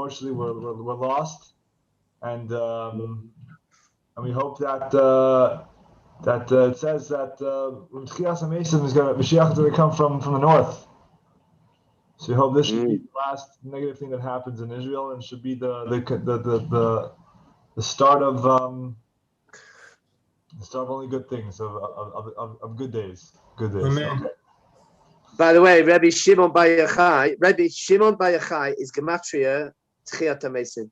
unfortunately were lost, and we hope that it says that Mashiach is going to come from the north. So we hope this should be the last negative thing that happens in Israel, and should be the start of only good things, of good days. Good days. Amen. Okay. By the way, Rabbi Shimon Bar Yochai is gematria Tchiat HaMesim.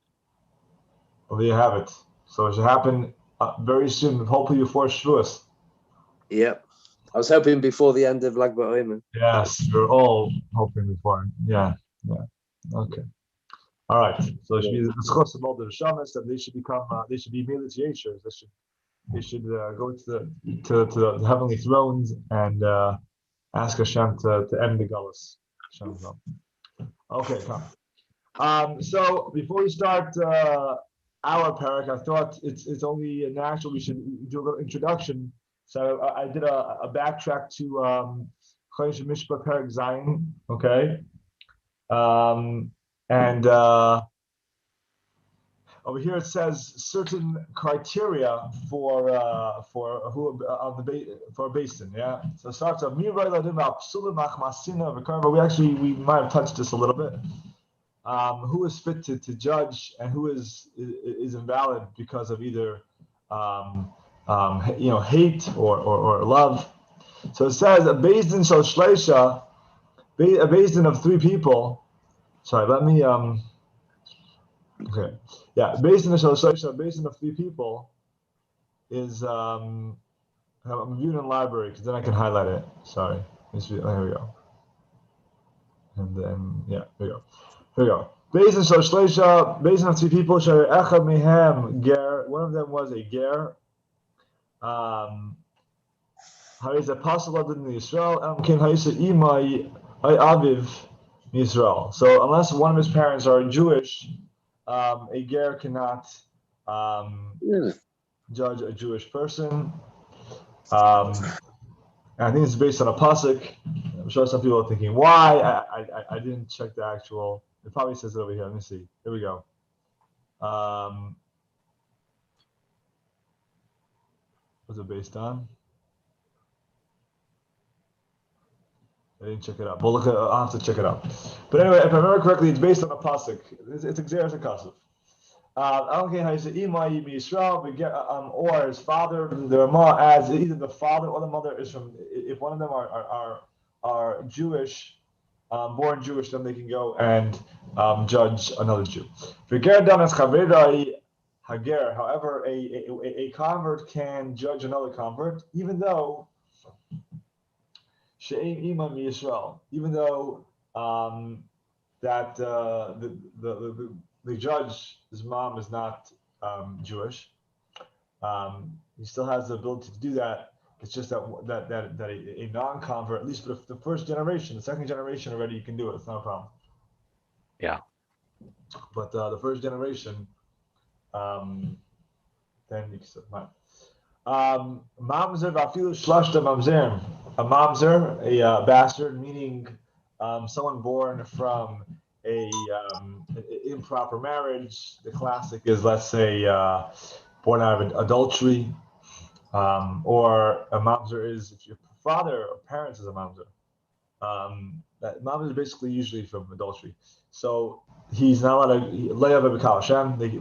Well, there you have it. So it should happen very soon, hopefully before Shavuos. Yep. I was hoping before the end of Lag BaOmer. Yes, we're all hoping before. Yeah. Okay. All right. So it should be the schos of all the Rishonos, and they should become. They should be military yeshers. They should go to the heavenly thrones and ask Hashem to end the galus. Okay, come. So before we start our parak, I thought it's only natural we should do a little introduction. So I did a backtrack to Chodesh Mishpah Parak Zayin. Okay, and over here it says certain criteria for who on for a basin. Yeah, so it starts off. We might have touched this a little bit. Who is fit to judge, and who is invalid because of either hate or love. So it says a basin shel shleisha, a basin of three people. Sorry, let me okay. Yeah, basin shel shleisha, a basin of three people is I'm viewing in the library because then I can highlight it. Sorry. Here we go. And then here we go. Here we go. Basin shel shleisha, basin of three people. Shel echad mehem ger. One of them was a ger. Hariz apostle in Israel. Amkin ha'isa imai aviv Israel. So unless one of his parents are Jewish, a ger cannot judge a Jewish person. And I think it's based on a pasuk. I'm sure some people are thinking, why? I didn't check the actual. It probably says it over here. Let me see. Here we go. What's it based on? I didn't check it out. But I'll have to check it out. But anyway, if I remember correctly, it's based on a pasuk. It's Xeris HaKasuf. Or his father. The Rama adds either the father or the mother is from. If one of them are Jewish, born Jewish, then they can go and judge another Jew. However, a convert can judge another convert, even though that the judge's mom is not Jewish. He still has the ability to do that. It's just that a non-convert, at least for the first generation, the second generation already, you can do it. It's not a problem. Yeah. But the first generation, then you can say, mamzer v'afilu shlashta mamzerim. A mamzer, a bastard, meaning someone born from a improper marriage. The classic is, let's say, born out of adultery, or a mamzer is if your father or parents is a mamzer. That mamzer is basically usually from adultery. So he's not allowed to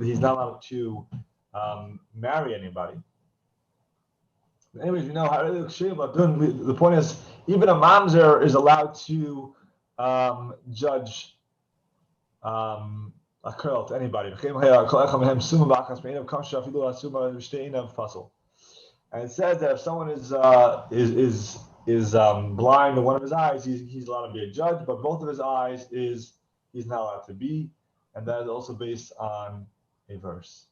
he's not allowed to marry anybody. Anyways, we know how the point is, even a mamzer is allowed to judge a girl to anybody. And it says that if someone is blind to one of his eyes, he's allowed to be a judge, but both of his eyes he's not allowed to be, and that is also based on a verse.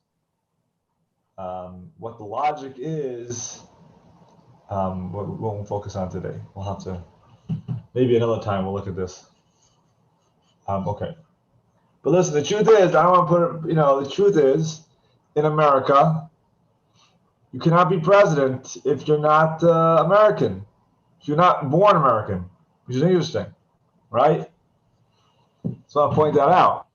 What the logic is, we won't focus on today. We'll have to, maybe another time we'll look at this. Okay. But listen, the truth is, I don't want to put it, the truth is, in America, you cannot be president if you're not American, if you're not born American, which is interesting, right? So I'll point that out.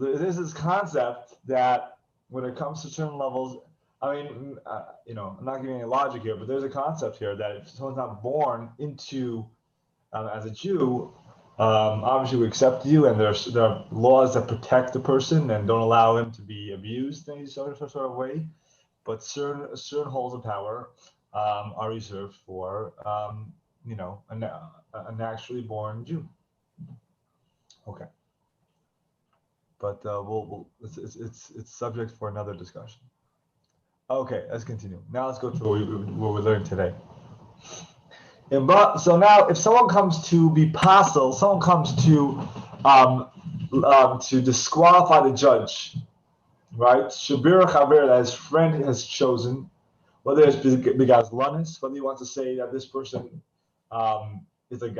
there's this concept that when it comes to certain levels, I mean, I'm not giving any logic here, but there's a concept here that if someone's not born into as a Jew, obviously we accept you, and there are laws that protect the person and don't allow him to be abused in any sort of way. But certain halls of power are reserved for a naturally born Jew. Okay, but it's subject for another discussion. Okay, let's continue. Now let's go to what we learned today. So now, if someone comes to be pasul, someone comes to disqualify the judge, right? Shabir Chavir, that his friend has chosen, whether it's because lunis, whether you want to say that this person is a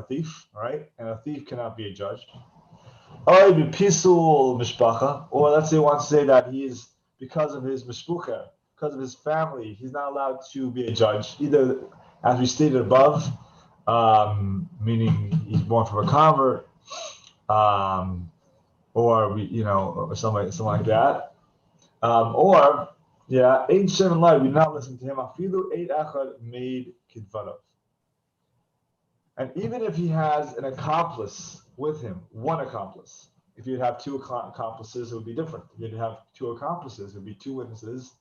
thief, right? And a thief cannot be a judge. Or be pisul mishpacha, or let's say you want to say that he is, because of his mishpucha, because of his family, he's not allowed to be a judge. Either, as we stated above, meaning he's born from a convert, or something like that, or ain't Shem light. We not listen to him. Afilu eight echad made kidvarav. And even if he has an accomplice with him, one accomplice. If you'd have two accomplices, it would be different. If you'd have two accomplices, it would be two witnesses,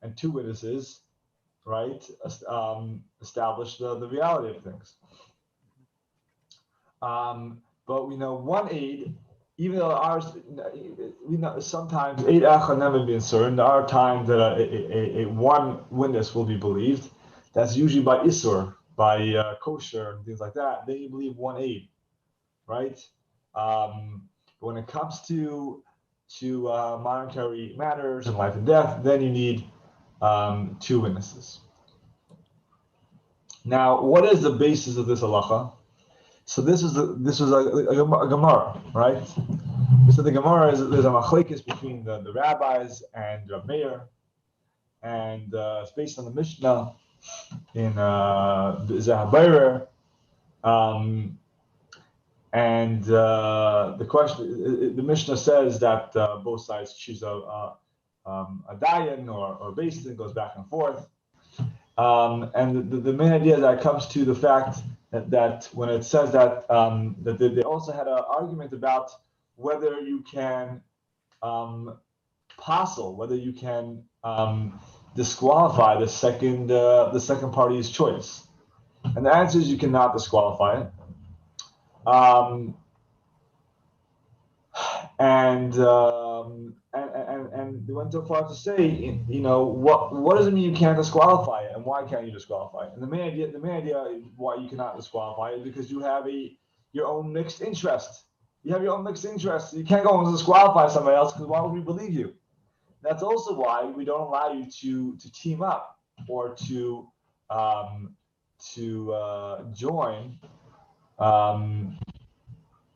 and two witnesses, right, establish the reality of things. But we know one aid, even though ours, we know sometimes aid echad never be certain. There are times that a one witness will be believed. That's usually by isur, by kosher and things like that. Then you believe one aid, right? When it comes to monetary matters and life and death, then you need two witnesses. Now, what is the basis of this halacha? So this was a Gemara, right? So the Gemara there's a machlekes between the rabbis and Rav Meir, and it's based on the Mishnah in Zahabayrer. And the Mishnah says that both sides choose a dayan or basin, goes back and forth. And the main idea that comes to the fact that when it says that they also had an argument about whether you can whether you can disqualify the second party's choice, and the answer is you cannot disqualify it. And they went so far to say, what does it mean you can't disqualify it, and why can't you disqualify it? And the main idea why you cannot disqualify it is because you have your own mixed interest. You have your own mixed interest. You can't go and disqualify somebody else, because why would we believe you? That's also why we don't allow you to team up or to join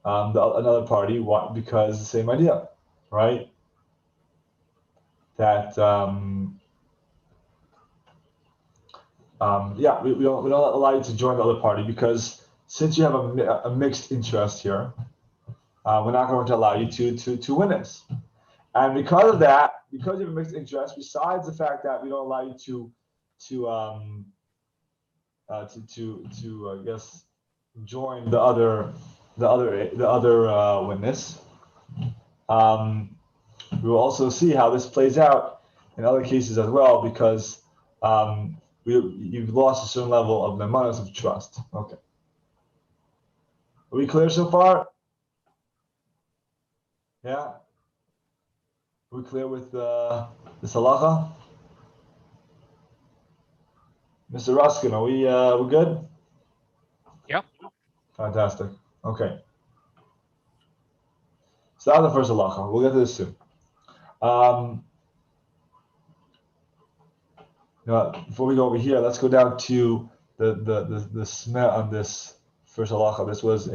another party. Why? Because the same idea, right? That we don't allow you to join the other party, because since you have a mixed interest here, we're not going to allow you to win this. And because of that, because you have a mixed interest, besides the fact that we don't allow you to I guess join the other witness, we will also see how this plays out in other cases as well, because you've lost a certain level of the nemanos of trust. Okay. Are we clear so far? Yeah. Are we clear with this halacha? Mr. Ruskin, are we good? Yep. Fantastic. Okay. So that's the first halacha. We'll get to this soon. Before we go over here, let's go down to the smeh on this first halacha. This was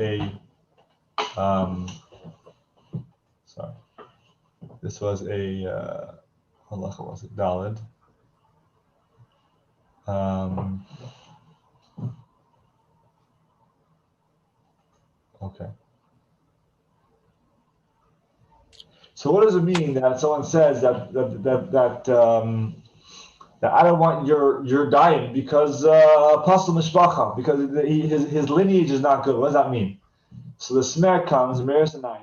This was a halacha, was it Dalid? Okay. So what does it mean that someone says that I don't want your dying because pasal mishpacha, because his lineage is not good? What does that mean? So the Smer comes, Meir Sinai,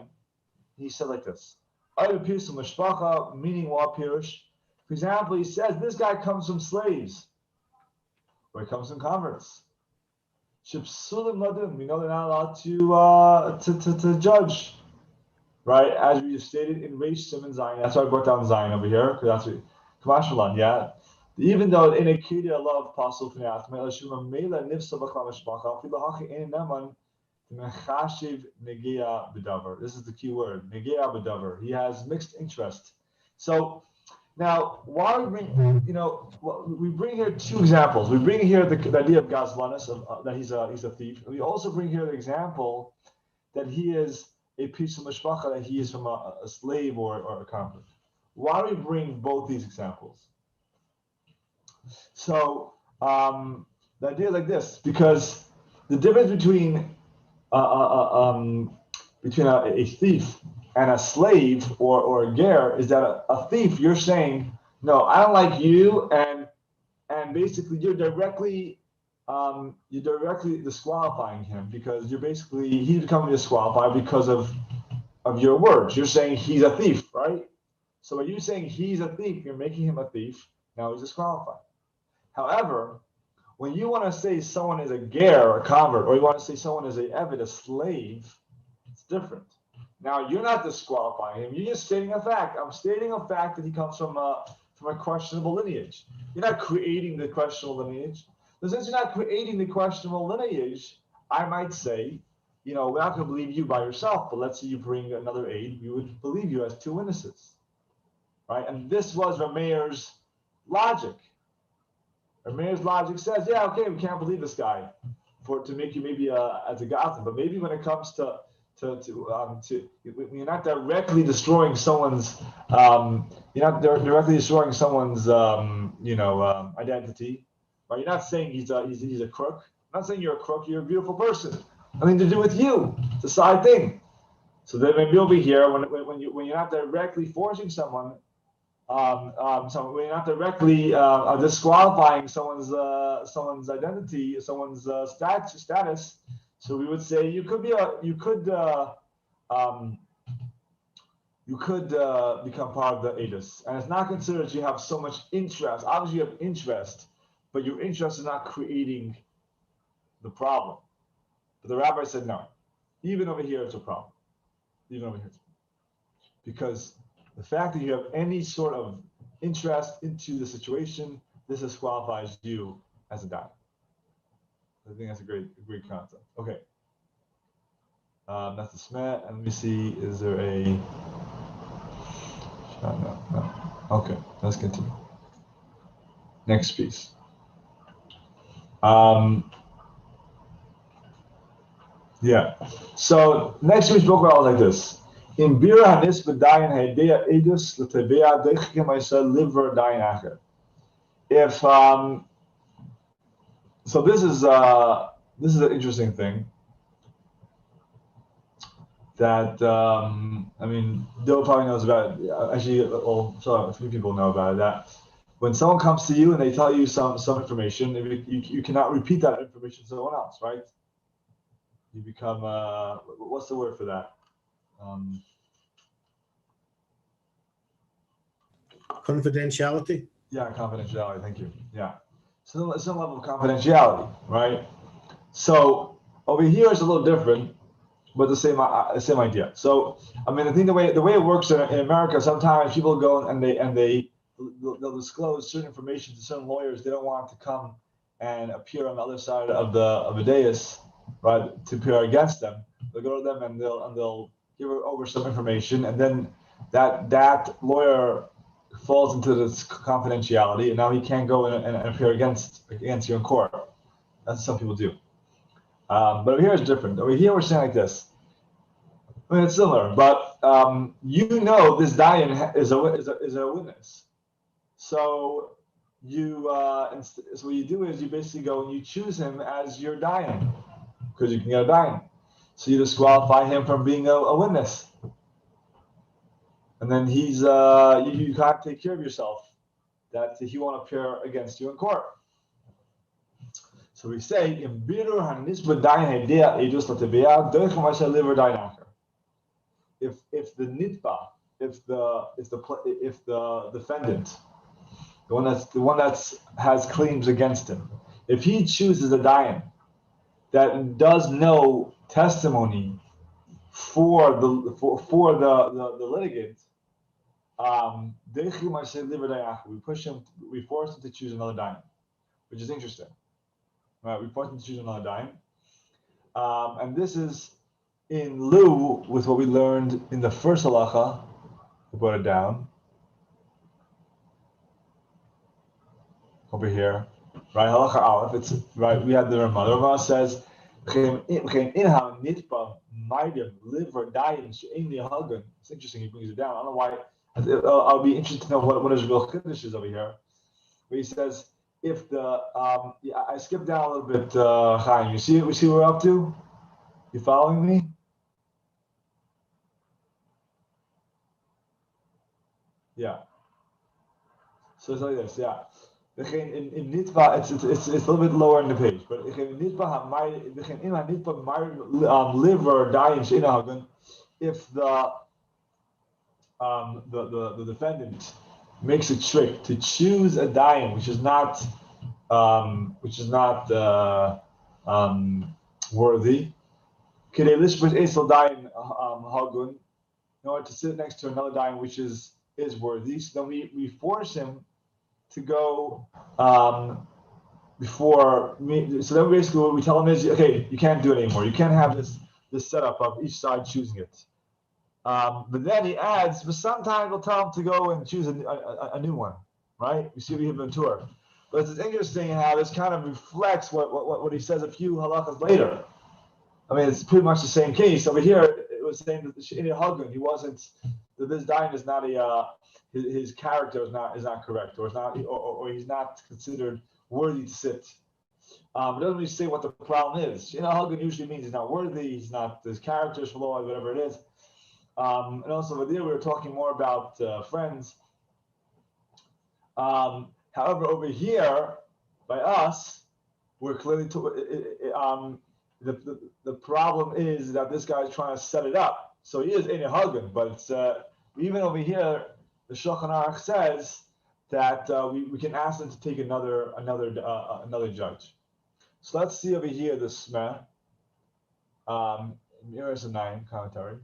he said like this. Meaning what pirush? For example, he says this guy comes from slaves, or he comes from converts. Shipsulim ladin, we know they're not allowed to judge, right? As we stated in Reish Simon Zion. That's why I brought down Zion over here, because that's what Kamashalan, yeah. Even though in a kiri love pasul fnei atma, mela nifsa b'klam mishpacha, afilu hachi ein neman. This is the key word. Negia b'davar. He has mixed interest. So now, why we bring, we bring here two examples. We bring here the idea of gazlanis, that he's a thief. We also bring here the example that he is a piece of mishpacha, that he is from a slave or a convert. Why do we bring both these examples? So the idea is like this, because the difference between a thief and a slave or a ger is that a thief, you're saying, no, I don't like you, and basically you're directly disqualifying him, because he's becoming disqualified because of your words. You're saying he's a thief, right? So by you saying he's a thief, you're making him a thief. Now he's disqualified. However, when you want to say someone is a ger, a convert, or you want to say someone is a eved, a slave, it's different. Now you're not disqualifying him. You're just stating a fact. I'm stating a fact that he comes from a questionable lineage. You're not creating the questionable lineage. But since you're not creating the questionable lineage, I might say, we're not going to believe you by yourself, but let's say you bring another aid, we would believe you as two witnesses, right? And this was Rameir's logic. Rameir's logic says, yeah, okay, we can't believe this guy to make you maybe as a gotham, but maybe when it comes to you're not directly destroying someone's identity, right? You're not saying he's a crook. I'm not saying you're a crook. You're a beautiful person. Nothing to do with you. It's a side thing. So then maybe over here, when you're not directly forcing someone, so we're not directly disqualifying someone's identity, someone's status. So we would say you could become part of the edus, and it's not considered that you have so much interest. Obviously, you have interest, but your interest is not creating the problem. But the rabbi said no. Even over here, it's a problem. Because the fact that you have any sort of interest into the situation, this disqualifies you as a dad. I think that's a great concept. Okay. That's the smet. And let me see, is there a... No. Okay, let's continue. Next piece. Yeah. So next we spoke about like this. In Bira Hanis B'dayin Ha'idea Edus L'Tevea Deichikim Ha'israel Liver Dayin Acher. If so, this is an interesting thing that Bill probably knows about it. Actually, a few people know about it. That when someone comes to you and they tell you some information, you cannot repeat that information to someone else, right? You become what's the word for that? Confidentiality. Yeah, confidentiality. Thank you. Yeah, so some level of confidentiality, right? So over here is a little different, but the same idea. So the way it works in America, sometimes people go and they'll disclose certain information to certain lawyers. They don't want to come and appear on the other side of the dais, right? To appear against them. They'll go to them and they'll give over some information, and then that lawyer falls into this confidentiality, and now he can't go and appear against you in court. That's what some people do. But over here it's different. Over here we're saying like this. It's similar, but this dayan is a witness. So so what you do is you basically go and you choose him as your dayan, because you can get a dayan. So you disqualify him from being a witness. and then he's you can't take care of yourself, that he won't appear against you in court. So we say in birur hanisba dayan hedea edus latebea derech masha liver dayan. If the nitba, if the defendant, the one that's has claims against him, if he chooses a dayan that does no testimony for the litigant, we force him to choose another dayan, which is interesting. Right, we force him to choose another dayan, and this is in lieu with what we learned in the first halacha. We put it down over here, right? Halacha Aleph. It's right. We had the Ramah. The Ramah says, It's interesting. He brings it down. I don't know why. I'll be interested to know what his real chiddush is over here. Where he says, if the I skipped down a little bit. Chaim, you see what we're up to? You following me? Yeah. So it's like this, yeah. In nitva, it's a little bit lower in the page, but if the defendant makes a trick to choose a dayan which is not worthy, in order to sit next to another dayan which is worthy, so then we force him to go before me. So then basically what we tell him is, okay, you can't do it anymore. You can't have this setup of each side choosing it. But then he adds, but sometimes we'll tell him to go and choose a new one, right? You see, we have been tour. But it's interesting how this kind of reflects what he says a few halachas later. I mean, it's pretty much the same case. Over here, it was saying that in Hagun, he wasn't, that this dayan is not his character is not correct, or is not, or he's not considered worthy to sit. It doesn't really say what the problem is. Hagun usually means he's not worthy, his character is flawed, whatever it is. And also over there, we were talking more about friends. However, over here, by us, we're clearly the problem is that this guy's trying to set it up. So he is in a Hagun, but it's even over here, the Shulchan Aruch says that we can ask them to take another judge. So let's see over here the Smeh, Miras 9 commentary.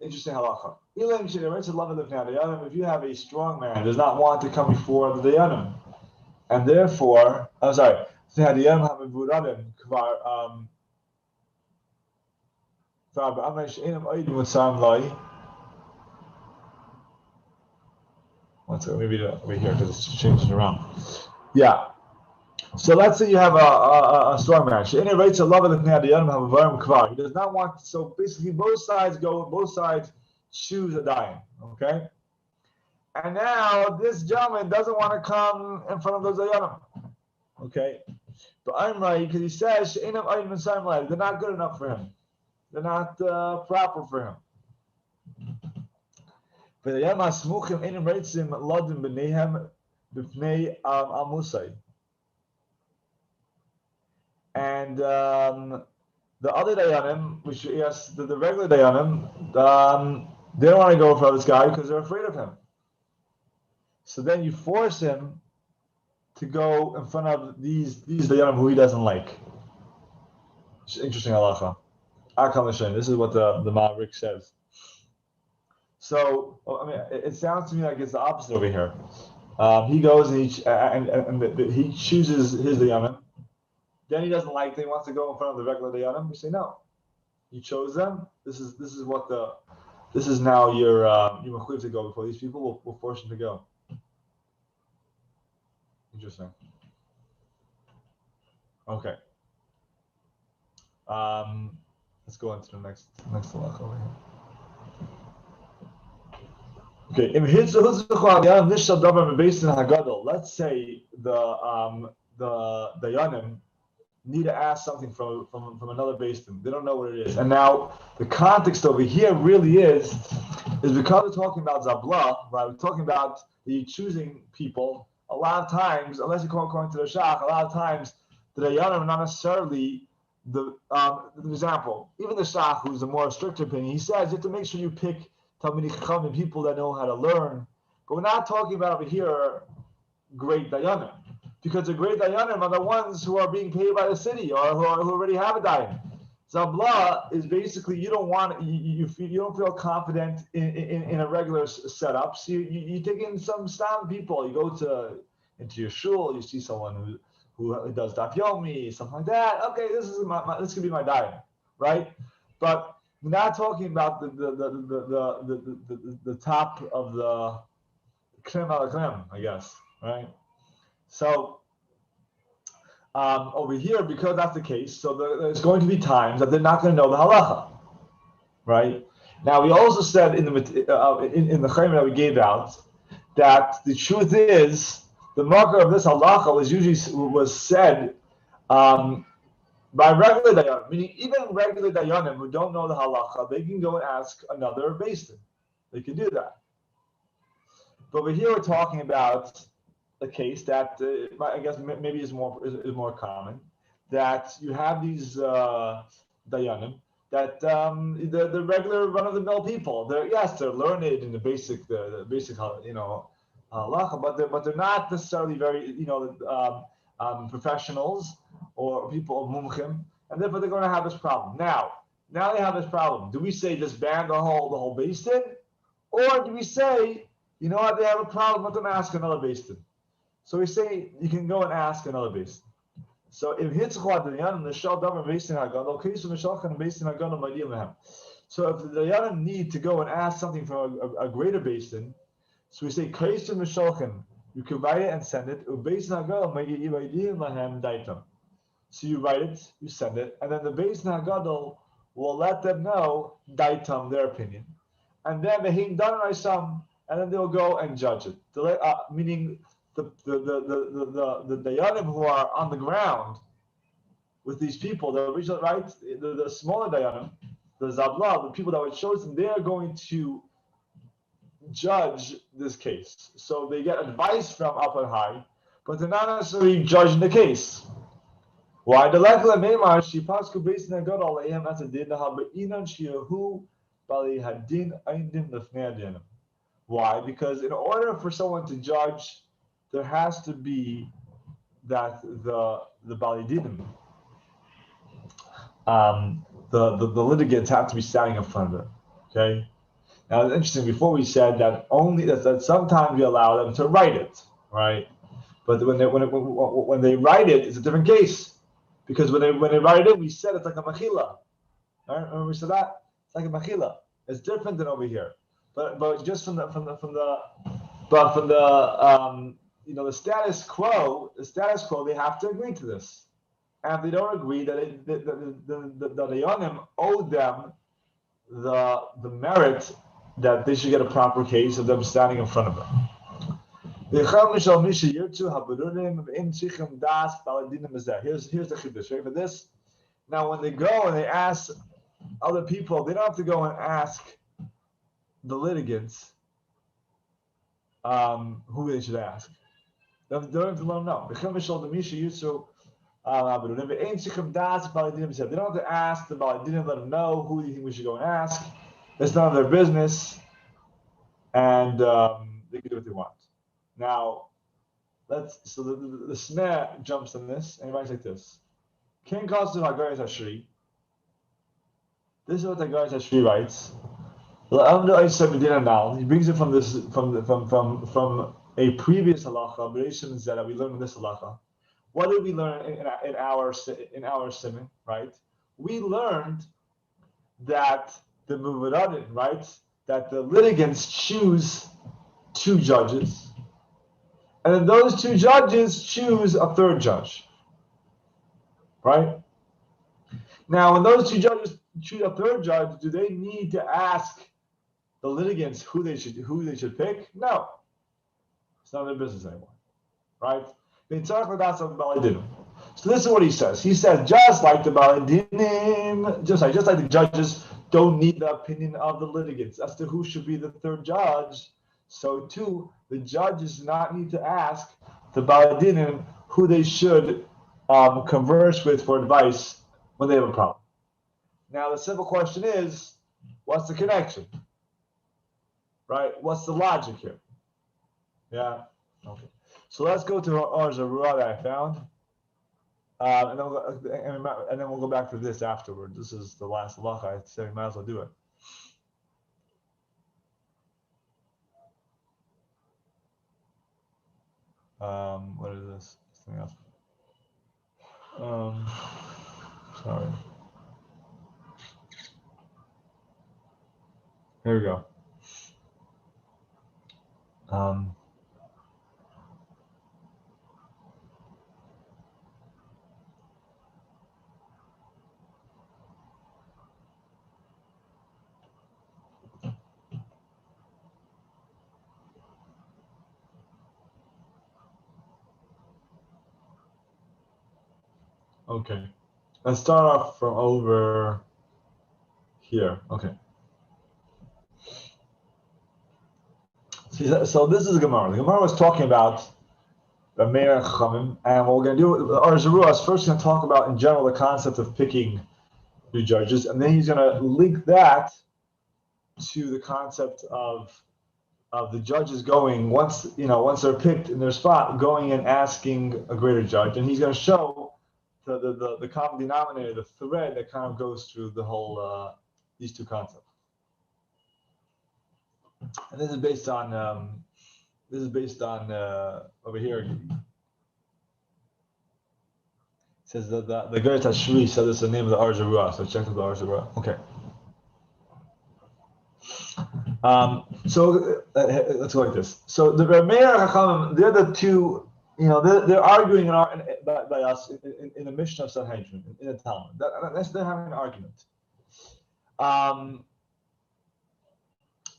Interesting halacha. If you have a strong man, does not want to come before the dayanim, and therefore, I'm sorry. One second, maybe over here because it's changing around. Yeah. So let's say you have a strong man. He does not want. So basically, both sides choose a dayan. Okay. And now this gentleman doesn't want to come in front of those dayanim. Okay. But I'm right because he says they're not good enough for him. They're not proper for him. And the other dayanim, which yes, the regular dayanim, they don't want to go for this guy because they're afraid of him. So then you force him to go in front of these dayanim who he doesn't like. It's interesting halacha. This is what the Maverick says. So I mean, it sounds to me like it's the opposite over here. He goes and he chooses his dayanim. Then he doesn't like them. He wants to go in front of the regular dayanim. We say no. You chose them. This is now your mechuyev to go before these people. We'll force him to go. Interesting. Okay. Let's go on to the next halacha over here. Okay. Let's say the dayanim need to ask something from another beis din. They don't know what it is. And now the context over here really is because we're talking about Zabla, right? We're talking about the choosing people. A lot of times, unless you call according to the Shach, a lot of times the Dayanim are not necessarily the example. Even the Shach, who's a more stricter opinion, he says you have to make sure you pick Talmidei Chachamim, people that know how to learn. But we're not talking about over here great Dayanim, because the great Dayanim are the ones who are being paid by the city or who already have a Dayan. Zabla is basically you don't don't feel confident in a regular setup, so you take in some stam people. You go into your shul, you see someone who does daf yomi, something like that. Okay, this could be my Dayan, right? But we're not talking about the top of the creme a la creme, I guess, right? So over here, because that's the case, so there's going to be times that they're not going to know the halacha, right? Now we also said in the chayim that we gave out that the truth is the marker of this halacha was said by regular dayanim, meaning even regular dayanim who don't know the halacha, they can go and ask another beis din. They can do that. But over here we're talking about a case that I guess maybe is more common, that you have these dayanim that the regular run-of-the-mill people. They're learned in the basic halacha, but they're not necessarily very professionals or people of mumchim, and therefore they're going to have this problem. Now they have this problem. Do we say just ban the whole beis din, or do we say you know what, they have a problem, let them ask another beis din? So we say you can go and ask another beis din. So if hitzchad dayanim nishal davar beis din hagadol, keisu nishalchan beis din hagadol ma'adim lehem. So if the dayanim need to go and ask something from a greater beis din, so we say keisu nishalchan, you can write it and send it. Beis din hagadol ma'adim lehem daitam. So you write it, you send it, and then the beis din hagadol will let them know daitam, their opinion, and then the hin dan raisam, and then they'll go and judge it. Meaning the dayanim who are on the ground with these people, the original, right, the smaller dayanim, the zabla, the people that were chosen, they are going to judge this case. So they get advice from up and high, but they're not necessarily judging the case. Why? The lekla meimar shipasku beis din hagadol leihem as a din habe'inan shehu bali hadin eindim lefnei adinim. Why? Because in order for someone to judge, there has to be that the balidinim, the litigants have to be standing in front of it. Okay. Now it's interesting. Before we said that that sometimes we allow them to write it, right? But when they write it, it's a different case, because when they write it, we said it's like a machila. Right? Remember we said that it's like a machila. It's different than over here. But just from the status quo, they have to agree to this. And if they don't agree, that the dayanim owe them the merit that they should get a proper case of them standing in front of them. Here's the chiddush, right? For this, now when they go and they ask other people, they don't have to go and ask the litigants who they should ask. They don't have to let them know. They don't have to ask the baladinim, let them know who do you think we should go and ask. It's none of their business, and they can do what they want. Now, the snare jumps on this, and he writes like this. King calls to Hagaris Hashri. This is what Hagaris Hashri writes. He brings it from a previous halacha, that we learned in this halacha. What did we learn in our simon, right? We learned that the muvadin, right, that the litigants choose two judges, and then those two judges choose a third judge, right? Now, when those two judges choose a third judge, do they need to ask the litigants who they should pick? No, it's none of their business anymore, right? So So this is what he says. He says, just like the Baladinim, just like the judges don't need the opinion of the litigants as to who should be the third judge, so too the judges do not need to ask the Baladinim who they should converse with for advice when they have a problem. Now the simple question is, what's the connection? Right? What's the logic here? Yeah. Okay. So let's go to our Zarua that I found. And then we'll go back to this afterward. This is the last halacha. I said we might as well do it. What is this? Something else. Sorry. Here we go. Okay, let's start off from over here. Okay. So this is the Gemara. The Gemara was talking about the Meir and Chachamim, and what we're going to do, our Zarua is first going to talk about in general the concept of picking new judges, and then he's going to link that to the concept of the judges going once they're picked in their spot, going and asking a greater judge, and he's going to show the common denominator, the thread that kind of goes through the whole these two concepts. And this is based on over here. It says that the Geret Hashri said this is the name of the Ar Zarua, so check out the Ar Zarua. Okay. So let's go like this. So the Meir and Chachamim, they're the two. They're arguing by us in the Mishnah of Sanhedrin, in the Talmud. They're having an argument.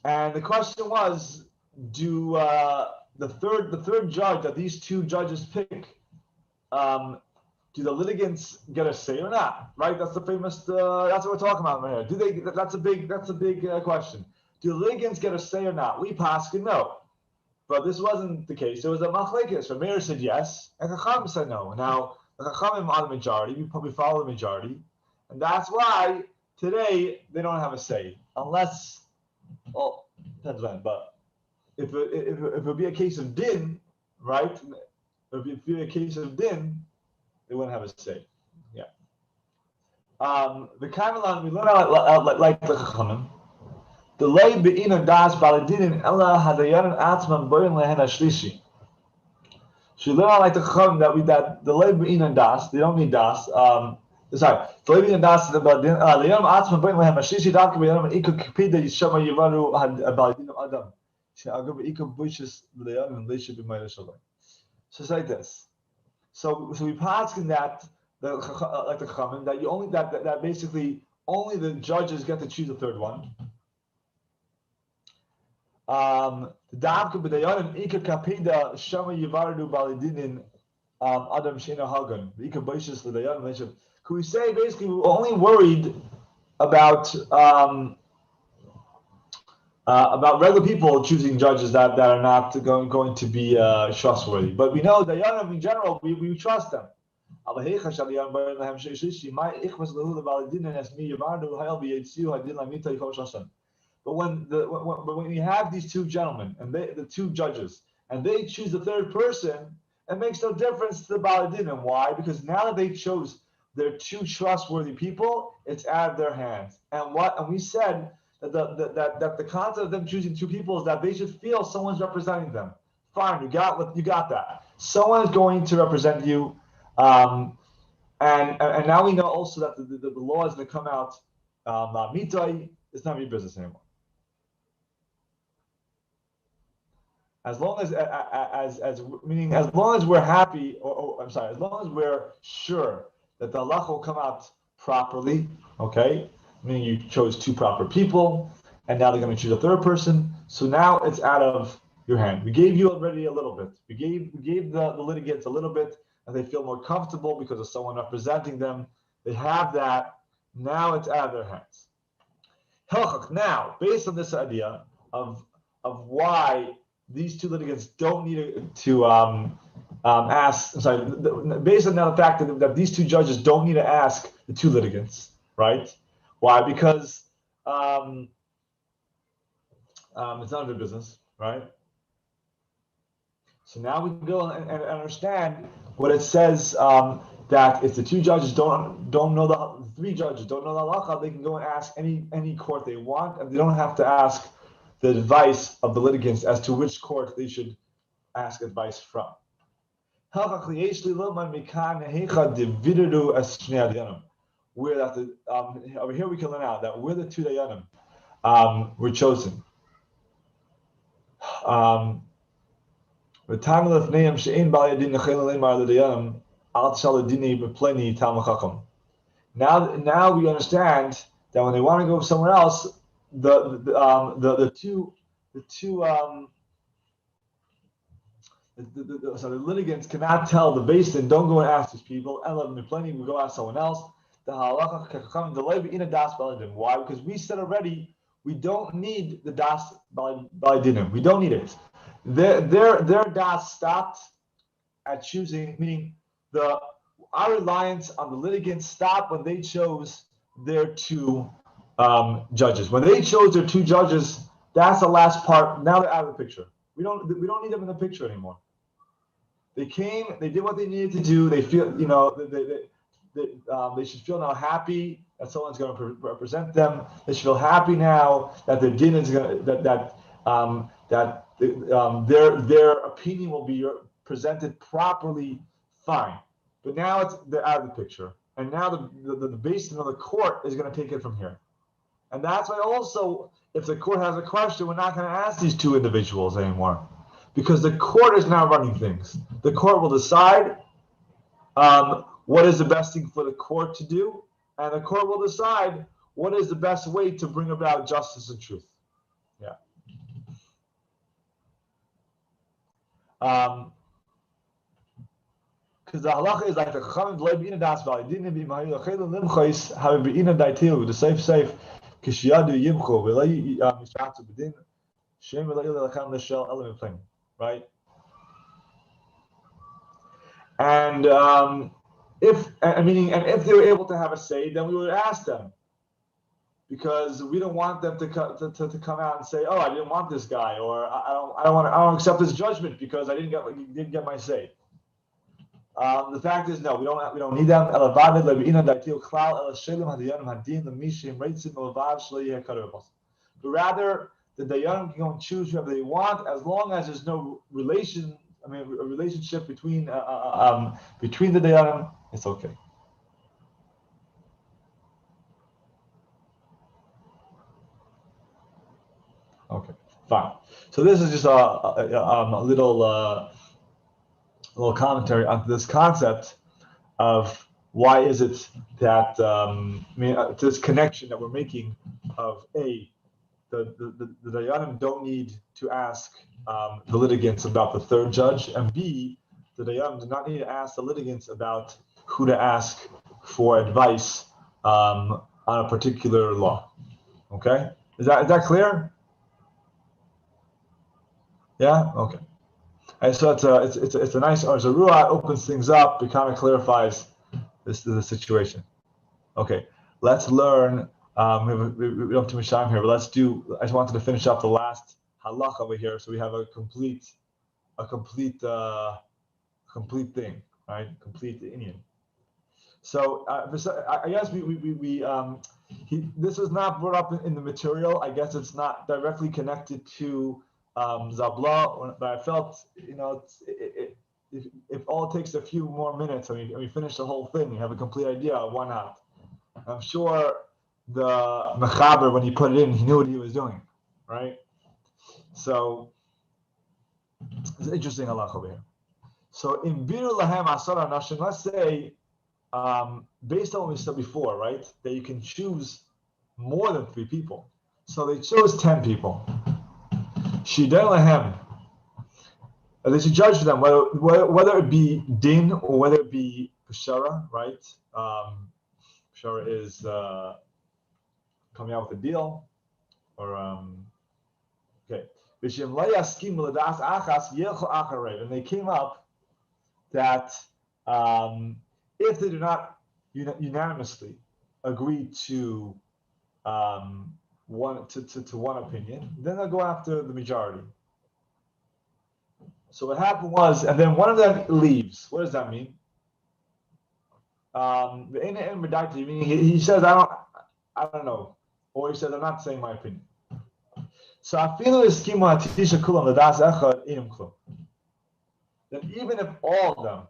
And the question was, do the third judge that these two judges pick, do the litigants get a say or not? Right? That's the famous. That's what we're talking about right here. Do they? That's a big question. Do the litigants get a say or not? We paskin no. But this wasn't the case. There was a machlekes. So Meir said yes, and Chachamim said no. Now the Chachamim are the majority. We probably follow the majority, and that's why today they don't have a say, unless, well, depends when. But if it would be a case of din, right? If it would be a case of din, they wouldn't have a say. Yeah. The Kaimelan we learn out like the Chachamim. The lay be'ina das baladinin ella hadayan atzman boyin lehen ashlishi. She learned like the chacham that the lay be'ina das, they don't need das. Sorry, the lay be'ina das the baladin le'yam atzman boyin lehen ashlishi davke be'yanam ikuk kipida yishama yivaru baladin adam. She agav ikuk bushes le'yam and leisha b'mayla shalom. So it's like this. So we pass in that like the chachamim that you only that basically only the judges get to choose the third one. The davka b'dayanim ika kapida shama yivardu balidinin adam sheina hagan ika baishas l'dayanim leishav. Could we say basically we're only worried about regular people choosing judges that are not going to be trustworthy, but we know dayanim in general we trust them. But when you have these two gentlemen and the two judges and they choose the third person, it makes no difference to the Baladinim. Why? Because now that they chose their two trustworthy people, it's out of their hands. And we said that the concept of them choosing two people is that they should feel someone's representing them. Fine, you got that. Someone is going to represent you, and now we know also that the law is going to come out. Mitai, it's not your business anymore. As long as we're happy, as long as we're sure that the halacha will come out properly, okay? Meaning you chose two proper people, and now they're going to choose a third person. So now it's out of your hand. We gave you already a little bit. We gave the litigants a little bit. and they feel more comfortable because of someone representing them. They have that. Now it's out of their hands. Now, based on this idea of why these two litigants don't need to ask, sorry, based on the fact that these two judges don't need to ask the two litigants, right? Why? Because it's none of their business, right? So now we can go and understand what it says, that if the two judges don't know the three judges don't know the halacha, they can go and ask any court they want, and they don't have to ask the advice of the litigants as to which court they should ask advice from. Where that over here we can learn out that where the two dayanim were chosen. Now we understand that when they want to go somewhere else, the litigants cannot tell the basin, don't go and ask these people. We go ask someone else. Why? Because we said already we don't need the das baladinim. We don't need it. Their das stopped at choosing, meaning our reliance on the litigants stopped when they chose their two judges. When they chose their two judges, that's the last part. Now they're out of the picture. We don't need them in the picture anymore. They came, they did what they needed to do. They feel, they should feel now happy that someone's going to represent them. They should feel happy now that their din is going to, their opinion will be presented properly. Fine, but now they're out of the picture, and now the basin of the court is going to take it from here. And that's why also, if the court has a question, we're not going to ask these two individuals anymore, because the court is now running things. The court will decide what is the best thing for the court to do, and the court will decide what is the best way to bring about justice and truth. Yeah. Because the halacha is like the chachamim d'lei be'ina das v'al dinim b'imahil l'chelim limchos have be'ina daitilu the safe kishiyadu yimchu v'lei yishatu b'din shem v'lei l'cham l'shel elam v'plein, right? And if they were able to have a say, then we would ask them, because we don't want them to come out and say, "Oh, I didn't want this guy," or "I don't accept this judgment because I didn't get my say." The fact is, no, we don't need them. But rather, the dayanim can go and choose whoever they want, as long as there's no relationship between the dayanim. It's okay. Okay, fine. So this is just a little commentary on this concept of why is it that this connection that we're making of the dayanim don't need to ask the litigants about the third judge, and B, the dayanim do not need to ask the litigants about who to ask for advice on a particular law. Okay, is that clear? Yeah. Okay. And so it's a nice Arzarua, opens things up. It kind of clarifies the situation. Okay, let's learn. We don't have too much time here, but let's do. I just wanted to finish up the last halach over here, so we have a complete thing, right? Complete Indian. So I guess this was not brought up in the material. I guess it's not directly connected to Zabla, but I felt, if all it takes a few more minutes and we finish the whole thing, you have a complete idea, why not? I'm sure the Mechaber, when he put it in, he knew what he was doing, right? So it's an interesting halach over here. So in Bir Lahem Asara Nashim, let's say, based on what we said before, right, that you can choose more than 3 people. So they chose 10 people. Shidei Lahem. They should judge for them whether it be din or whether it be pashara, right? Pashara is coming out with a deal, or okay. And they came up that if they do not unanimously agree to one opinion, then they'll go after the majority. So what happened was, and then one of them leaves. What does that mean? Meaning he says, I don't know, or he says, I'm not saying my opinion. So then even if all of them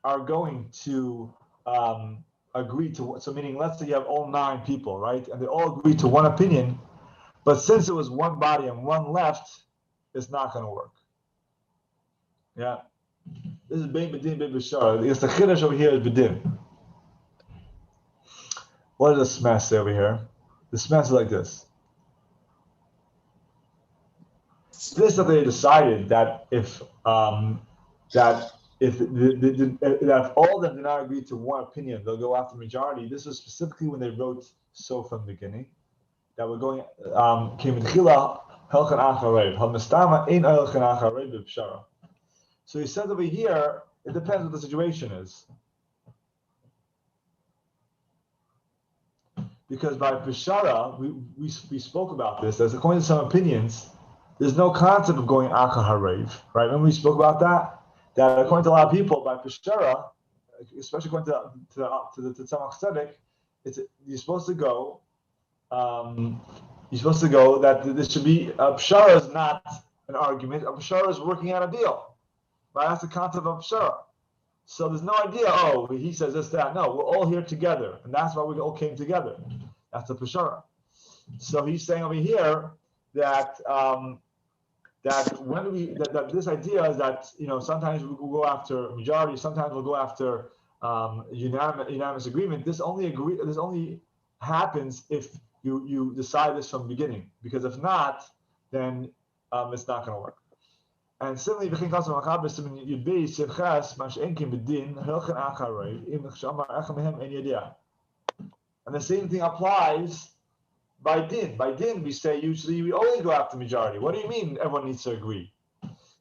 are going to agree to, so meaning let's say you have all 9 people, right, and they all agree to one opinion, but since it was one body and one left, it's not going to work. Yeah, this is Bein B'din Bein B'shara. It's the chiddush over here is B'din. What does the smash say over here? The smash is like this. This that they decided that if if all of them do not agree to one opinion, they'll go after the majority. This was specifically when they wrote so from the beginning that we're going So he says over here, it depends what the situation is. Because by Peshara, we spoke about this, as according to some opinions, there's no concept of going Acha Harev, right? Remember we spoke about that? That according to a lot of people, by Peshara, especially according to the Tzemach Tzedek, you're supposed to go that this should be, Peshara is not an argument, a Peshara is working out a deal. Right? That's the concept of Peshara. So there's no idea, he says this, that. No, we're all here together. And that's why we all came together. That's the Peshara. So he's saying over here that that this idea is that, sometimes we'll go after a majority, sometimes we'll go after unanimous agreement. This only happens if you decide this from the beginning. Because if not, then it's not going to work. And similarly, and the same thing applies by din. By din, we say usually we only go after majority. What do you mean everyone needs to agree?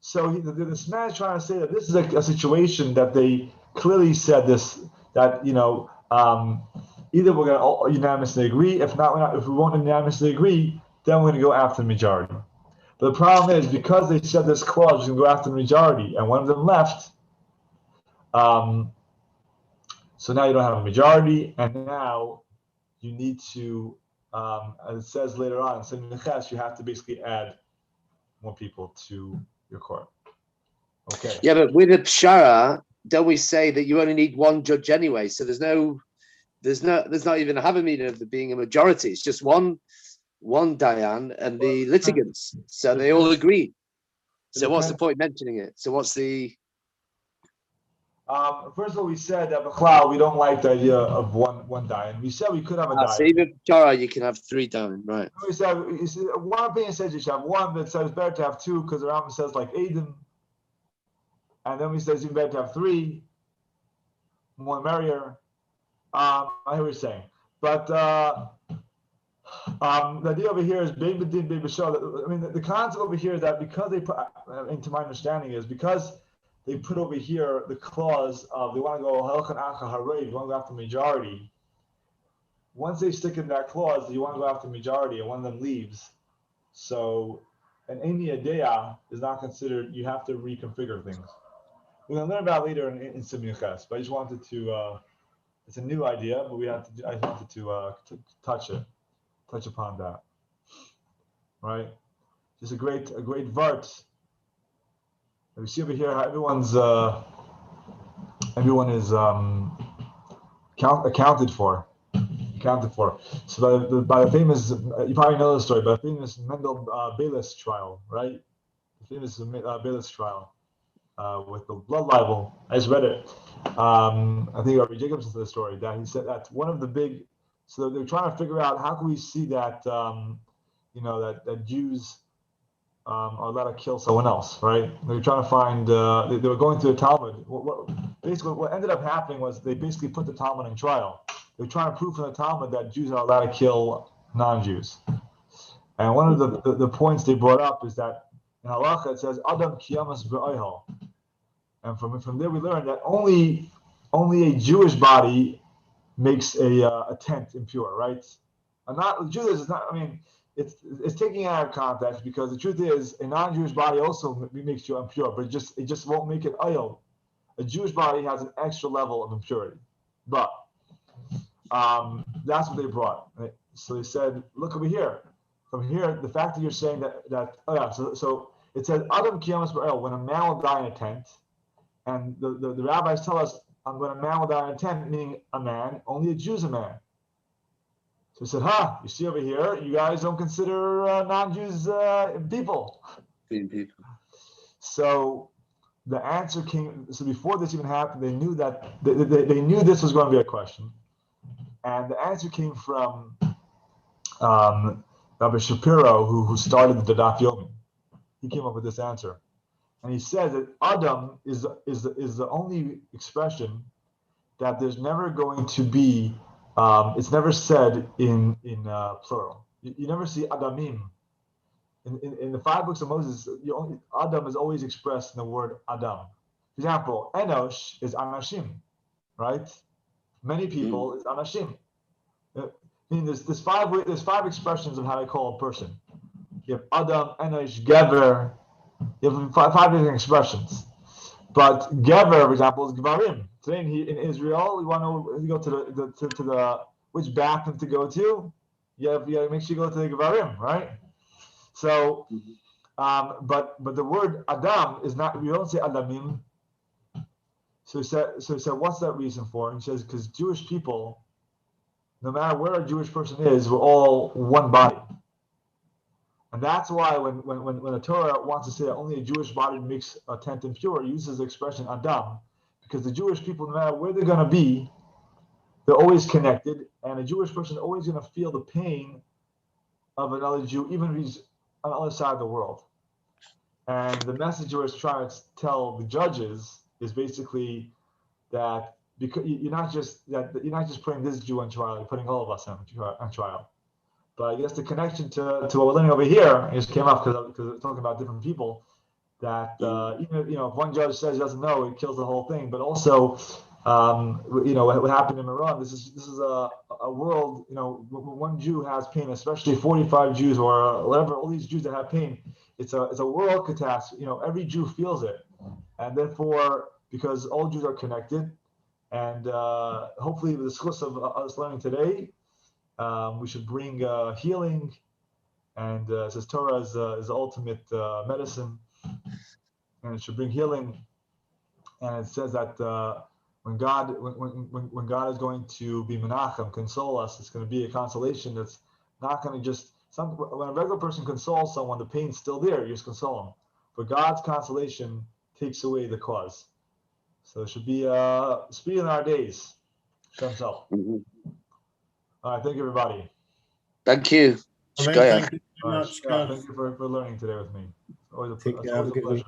So this man is trying to say that this is a situation that they clearly said this, that either we're going to unanimously agree. If not, if we won't unanimously agree, then we're going to go after the majority. But the problem is, because they said this clause was going to go after the majority, and one of them left, so now you don't have a majority, and now you need to, as it says later on, you have to basically add more people to your court. Okay. Yeah, but with a pshara, don't we say that you only need one judge anyway? So there's not even a havamina of there being a majority. It's just one Dayan and the litigants. So they all agree. So what's the point mentioning it? So what's the... First of all, we said that B'chlal, we don't like the idea of one Dayan. We said we could have a Dayan. So even Pshara, you can have 3 Dayan, right? We said, one opinion says you should have one, but it says it's better to have 2 because the Rambam says like Edom. And then we said it's even better to have 3, more merrier. I hear what you're saying. But the idea over here is Bein B'din Bein B'shara. I mean, the concept over here is that because they put, and to my understanding is because they put over here the clause of they want to go Halchan Acha Harev, you want to go after the majority. Once they stick in that clause, you want to go after the majority, and one of them leaves. So an Eini Adea is not considered. You have to reconfigure things. We're going to learn about it later in Simchas, but I just wanted to. It's a new idea, but I just wanted to touch upon that. Right? Just a great vart. We see over here how everyone is accounted for. So by the famous, you probably know the story, by the famous Mendel Bayless trial, right? The famous Bayless trial with the blood libel. I just read it. I think Rabbi Jacobson said the story that he said that one of the big. So they're trying to figure out how can we see that that Jews are allowed to kill someone else, right? They were trying to find. They were going through the Talmud. Basically, what ended up happening was they basically put the Talmud in trial. They were trying to prove from the Talmud that Jews are allowed to kill non-Jews. And one of the points they brought up is that in halacha it says Adam kiyamas b'oihel, and from there we learned that only a Jewish body makes a tent impure, right? And not Jews is not. I mean, it's taking it out of context because the truth is a non-Jewish body also makes you impure, but it just won't make it oil. A Jewish body has an extra level of impurity, but that's what they brought. Right? So they said, look over here. From here, the fact that you're saying so it says Adam kiyamas b'oil, when a man will die in a tent, and the rabbis tell us when a man will die in a tent, meaning a man, only a Jew's a man. So he said, you see over here, you guys don't consider non-Jews people. So the answer came, so before this even happened, they knew that, they knew this was going to be a question. And the answer came from Rabbi Shapiro, who started the Daf Yomi. He came up with this answer. And he says that Adam is the only expression that there's never going to be, it's never said in plural. You never see Adamim. In the 5 books of Moses, Adam is always expressed in the word Adam. For example, Enosh is Anashim, right? Many people is Anashim. I mean, there's five expressions of how to call a person. You have Adam, Enosh, Gever. You have five different expressions. But Gever, for example, is Gvarim. Today in Israel, you want to go to the which bathroom to go to. You have to make sure you go to the Gvarim, right? So, but the word Adam is not. We don't say Adamim. So he said, what's that reason for? And he says, because Jewish people, no matter where a Jewish person is, we're all one body. And that's why when the Torah wants to say that only a Jewish body makes a tent impure, it uses the expression Adam, because the Jewish people, no matter where they're going to be, they're always connected, and a Jewish person is always going to feel the pain of another Jew, even if he's on the other side of the world. And the message we're trying to tell the judges is basically that because you're not just putting this Jew on trial, you're putting all of us on trial. But I guess the connection to what we're learning over here just came up because we're talking about different people. That even if one judge says he doesn't know, it kills the whole thing. But also, what happened in Iran. This is a world. When one Jew has pain, especially 45 Jews or whatever, all these Jews that have pain, it's a world catastrophe. Every Jew feels it, and therefore, because all Jews are connected, and hopefully with the schus of us learning today, we should bring healing, and says Torah is the ultimate medicine, and it should bring healing. And it says that when God is going to be menachem, console us, it's going to be a consolation that's not going to just when a regular person consoles someone, the pain's still there, you just console them. But God's consolation takes away the cause. So it should be speed in our days. Shem's help. Mm-hmm. All right, thank you, everybody. Thank you. Thank you very much. Thank you for learning today with me. Always a pleasure.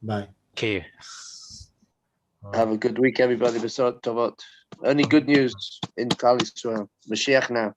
Bye. Thank you. Have a good week, everybody. Besot Tovot. Only good news in Klal Yisrael. Mashiach now.